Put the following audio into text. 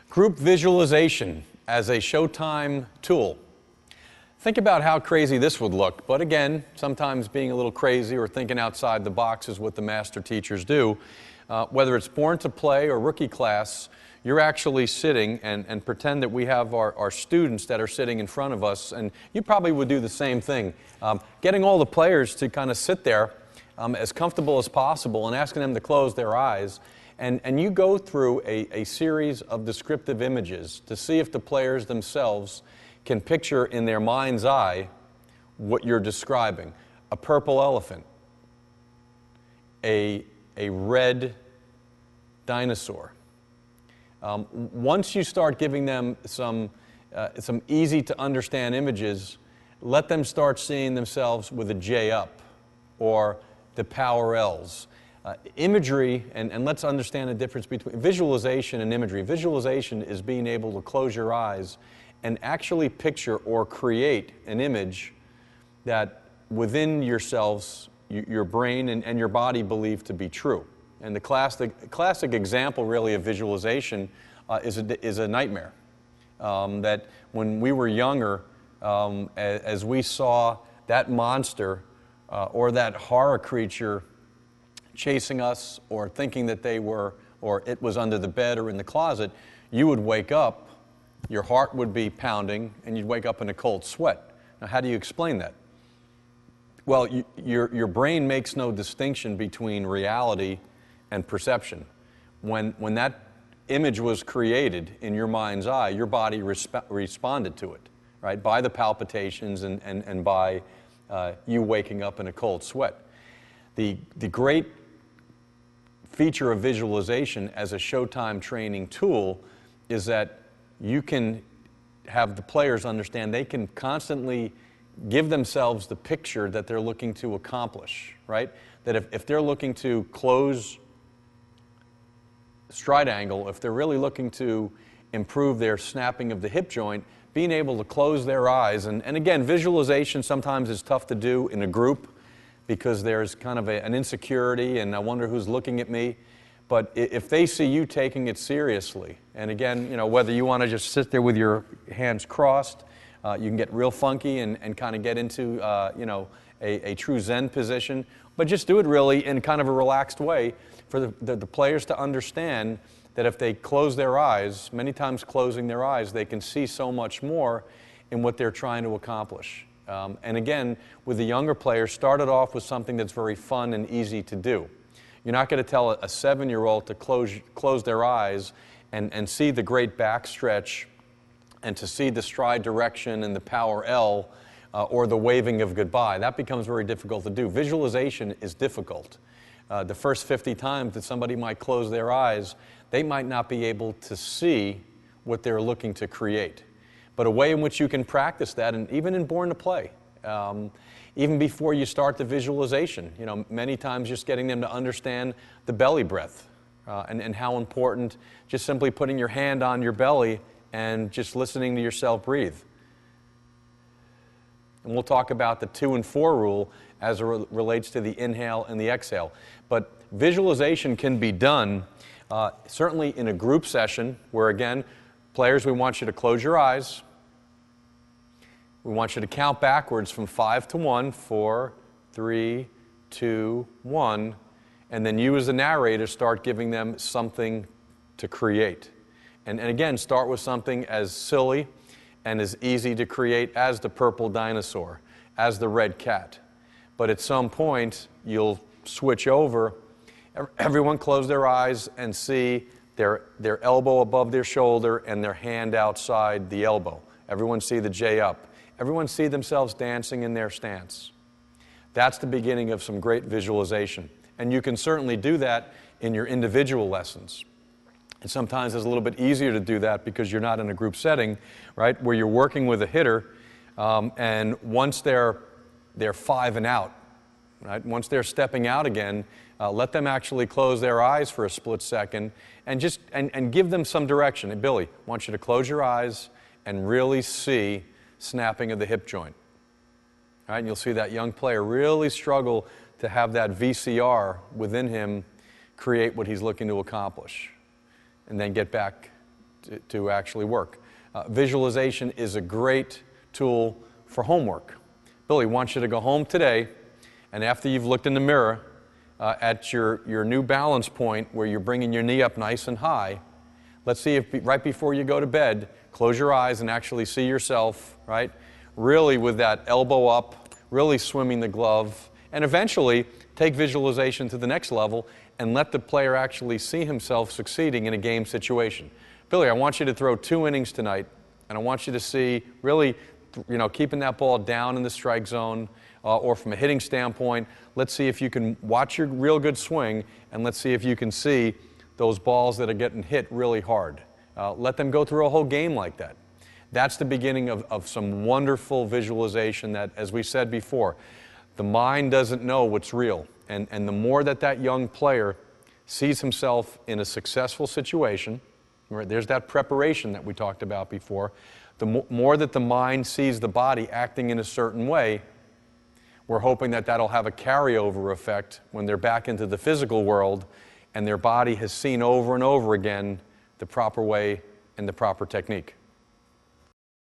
Group visualization as a Showtime tool. Think about how crazy this would look, but again, sometimes being a little crazy or thinking outside the box is what the master teachers do. Whether it's Born to Play or Rookie Class, you're actually sitting and pretend that we have our students that are sitting in front of us, and you probably would do the same thing. Getting all the players to kind of sit there as comfortable as possible and asking them to close their eyes. And you go through a series of descriptive images to see if the players themselves can picture in their mind's eye what you're describing. A purple elephant, a red dinosaur. Once you start giving them some easy to understand images, let them start seeing themselves with a J up or the power L's. Imagery, and let's understand the difference between visualization and imagery. Visualization is being able to close your eyes and actually picture or create an image that within yourselves, your brain and your body believe to be true. And the classic example really of visualization is a nightmare. That when we were younger, as we saw that monster or that horror creature chasing us or thinking that they were, or it was under the bed or in the closet, you would wake up, your heart would be pounding, and you'd wake up in a cold sweat. Now, how do you explain that? Well, your brain makes no distinction between reality and perception. When that image was created in your mind's eye, your body responded to it, right? By the palpitations and by you waking up in a cold sweat. The great feature of visualization as a Showtime training tool is that you can have the players understand they can constantly give themselves the picture that they're looking to accomplish, right? That if they're looking to close stride angle, if they're really looking to improve their snapping of the hip joint, being able to close their eyes, and again, visualization sometimes is tough to do in a group because there's kind of an insecurity and I wonder who's looking at me. But if they see you taking it seriously, and again, whether you want to just sit there with your hands crossed, you can get real funky and kind of get into a true Zen position, but just do it really in kind of a relaxed way for the players to understand that if they close their eyes, many times closing their eyes, they can see so much more in what they're trying to accomplish. And again, with the younger players, start it off with something that's very fun and easy to do. You're not going to tell a 7-year-old to close their eyes and see the great back stretch and to see the stride direction and the power L or the waving of goodbye. That becomes very difficult to do. Visualization is difficult. The first 50 times that somebody might close their eyes, they might not be able to see what they're looking to create. But a way in which you can practice that, and even in Born to Play, even before you start the visualization, many times just getting them to understand the belly breath and how important just simply putting your hand on your belly and just listening to yourself breathe. And we'll talk about the 2 and 4 rule as it relates to the inhale and the exhale. But visualization can be done certainly in a group session where, again, players, we want you to close your eyes. We want you to count backwards from 5 to 1, 4, 3, 2, 1, and then you as the narrator start giving them something to create. And again, start with something as silly and as easy to create as the purple dinosaur, as the red cat. But at some point, you'll switch over. Everyone close their eyes and see their elbow above their shoulder and their hand outside the elbow. Everyone see the J up. Everyone see themselves dancing in their stance. That's the beginning of some great visualization. And you can certainly do that in your individual lessons. And sometimes it's a little bit easier to do that because you're not in a group setting, right, where you're working with a hitter, and once they're 5 and out, right, once they're stepping out again, let them actually close their eyes for a split second and just give them some direction. Hey, Billy, I want you to close your eyes and really see snapping of the hip joint. All right, and you'll see that young player really struggle to have that VCR within him create what he's looking to accomplish. And then get back to actually work. Visualization is a great tool for homework. Billy wants you to go home today, and after you've looked in the mirror at your new balance point where you're bringing your knee up nice and high, let's see if right before you go to bed, close your eyes and actually see yourself, right, really with that elbow up, really swimming the glove, and eventually take visualization to the next level and let the player actually see himself succeeding in a game situation. Billy, I want you to throw 2 innings tonight, and I want you to see really, keeping that ball down in the strike zone, or from a hitting standpoint, let's see if you can watch your real good swing, and let's see if you can see those balls that are getting hit really hard. Let them go through a whole game like that. That's the beginning of some wonderful visualization that, as we said before, the mind doesn't know what's real. And the more that young player sees himself in a successful situation, right, there's that preparation that we talked about before, the more that the mind sees the body acting in a certain way, we're hoping that that'll have a carryover effect when they're back into the physical world and their body has seen over and over again the proper way and the proper technique.